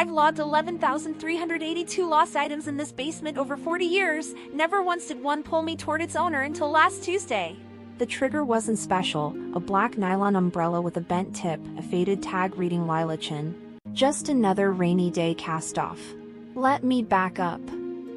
I've logged 11,382 lost items in this basement over 40 years. Never once did one pull me toward its owner until last Tuesday. The trigger wasn't special, a black nylon umbrella with a bent tip, a faded tag reading Lila Chin. Just another rainy day cast off. Let me back up.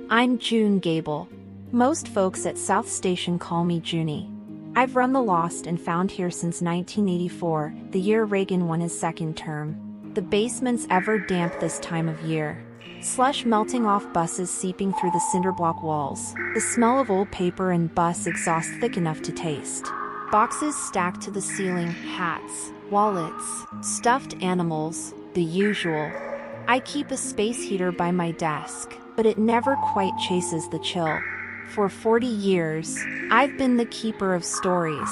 I'm June Gable. Most folks at South Station call me Junie. I've run the Lost and Found here since 1984, the year Reagan won his second term. The basement's ever damp this time of year. Slush melting off buses seeping through the cinderblock walls. The smell of old paper and bus exhaust thick enough to taste. Boxes stacked to the ceiling, hats, wallets, stuffed animals, the usual. I keep a space heater by my desk, but it never quite chases the chill. For 40 years, I've been the keeper of stories.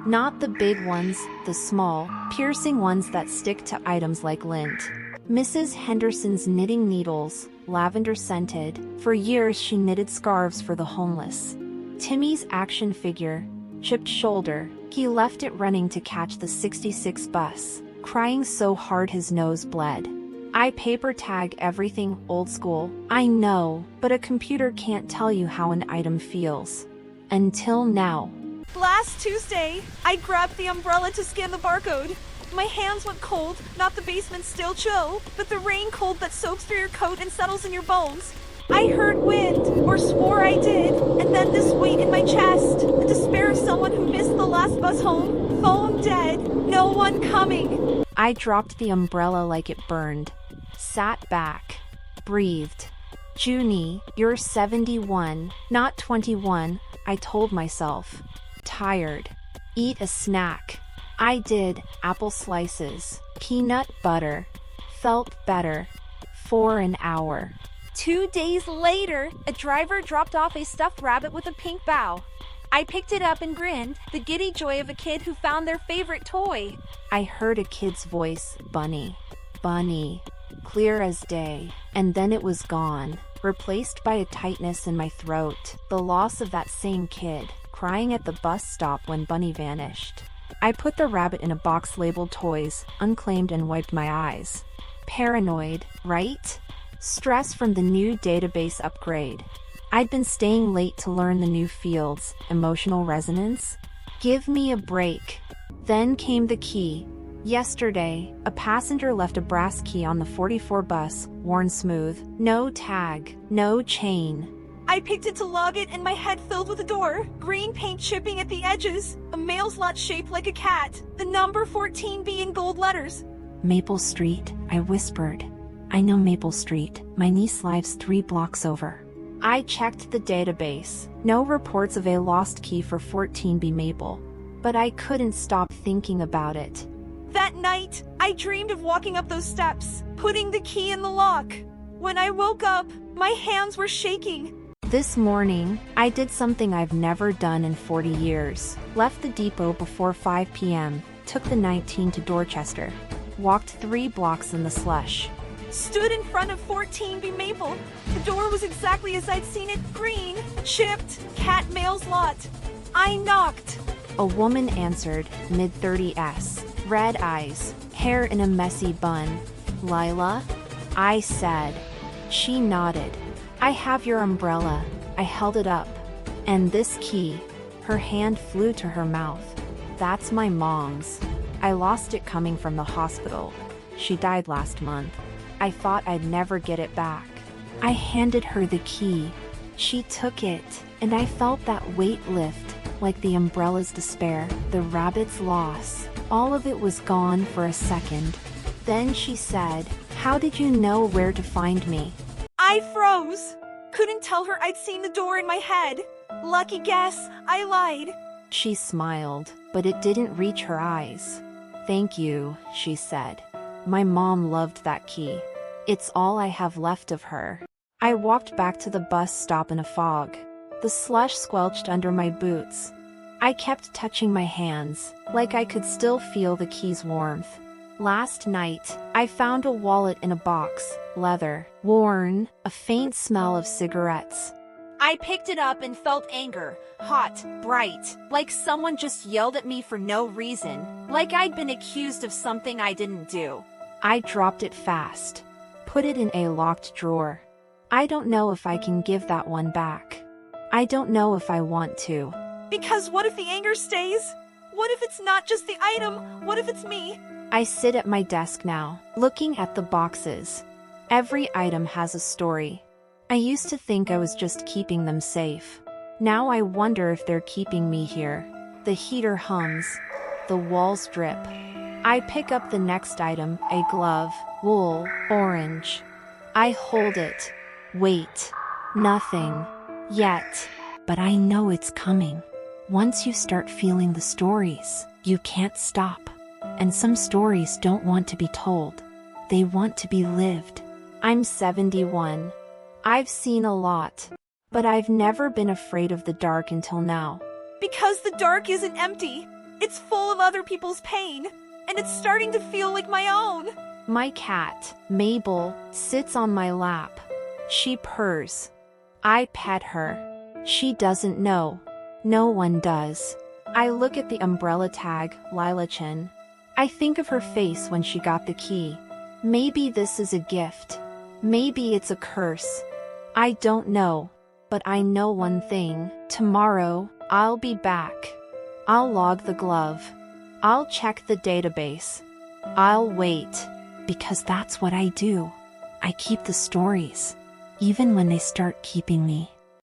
Not the big ones, the small, piercing ones that stick to items like lint. Mrs. Henderson's knitting needles, lavender-scented. For years she knitted scarves for the homeless. Timmy's action figure, chipped shoulder. He left it running to catch the 66 bus, crying so hard his nose bled. I paper tag everything old school, I know, but a computer can't tell you how an item feels. Until now. Last Tuesday, I grabbed the umbrella to scan the barcode. My hands went cold, not the basement still chill, but the rain cold that soaks through your coat and settles in your bones. I heard wind, or swore I did, and then this weight in my chest, the despair of someone who missed the last bus home, phone dead, no one coming. I dropped the umbrella like it burned, sat back, breathed. Junie, you're 71, not 21, I told myself. Tired. Eat a snack. I did, apple slices, peanut butter. Felt better. For an hour. 2 days later, a driver dropped off a stuffed rabbit with a pink bow. I picked it up and grinned, the giddy joy of a kid who found their favorite toy. I heard a kid's voice, Bunny. Bunny. Clear as day. And then it was gone, replaced by a tightness in my throat. The loss of that same kid, crying at the bus stop when Bunny vanished. I put the rabbit in a box labeled toys, unclaimed, and wiped my eyes. Paranoid, right? Stress from the new database upgrade. I'd been staying late to learn the new fields, emotional resonance. Give me a break. Then came the key. Yesterday, a passenger left a brass key on the 44 bus, worn smooth. No tag, no chain. I picked it to log it and my head filled with a door, green paint chipping at the edges, a mail slot shaped like a cat, the number 14B in gold letters. Maple Street, I whispered. I know Maple Street, my niece lives 3 blocks over. I checked the database, no reports of a lost key for 14B Maple. But I couldn't stop thinking about it. That night, I dreamed of walking up those steps, putting the key in the lock. When I woke up, my hands were shaking. This morning, I did something I've never done in 40 years. Left the depot before 5 p.m., took the 19 to Dorchester. Walked 3 blocks in the slush. Stood in front of 14B Maple. The door was exactly as I'd seen it, green, chipped, cat mail's lot. I knocked. A woman answered, mid-30s, red eyes, hair in a messy bun. Lila? I said. She nodded. I have your umbrella. I held it up. And this key. Her hand flew to her mouth. That's my mom's. I lost it coming from the hospital. She died last month. I thought I'd never get it back. I handed her the key. She took it, and I felt that weight lift, like the umbrella's despair, the rabbit's loss. All of it was gone for a second. Then she said, "How did you know where to find me?" I froze. Couldn't tell her I'd seen the door in my head. Lucky guess, I lied. She smiled, but it didn't reach her eyes. "Thank you," she said. "My mom loved that key. It's all I have left of her." I walked back to the bus stop in a fog. The slush squelched under my boots. I kept touching my hands, like I could still feel the key's warmth. Last night, I found a wallet in a box, leather, worn, a faint smell of cigarettes. I picked it up and felt anger, hot, bright, like someone just yelled at me for no reason, like I'd been accused of something I didn't do. I dropped it fast. Put it in a locked drawer. I don't know if I can give that one back. I don't know if I want to. Because what if the anger stays? What if it's not just the item? What if it's me? I sit at my desk now, looking at the boxes. Every item has a story. I used to think I was just keeping them safe. Now I wonder if they're keeping me here. The heater hums. The walls drip. I pick up the next item, a glove, wool, orange. I hold it. Wait. Nothing. Yet. But I know it's coming. Once you start feeling the stories, you can't stop. And some stories don't want to be told. They want to be lived. I'm 71. I've seen a lot. But I've never been afraid of the dark until now. Because the dark isn't empty. It's full of other people's pain. And it's starting to feel like my own. My cat, Mabel, sits on my lap. She purrs. I pet her. She doesn't know. No one does. I look at the umbrella tag, Lila Chin. I think of her face when she got the key. Maybe this is a gift. Maybe it's a curse. I don't know. But I know one thing. Tomorrow, I'll be back. I'll log the glove. I'll check the database. I'll wait. Because that's what I do. I keep the stories. Even when they start keeping me.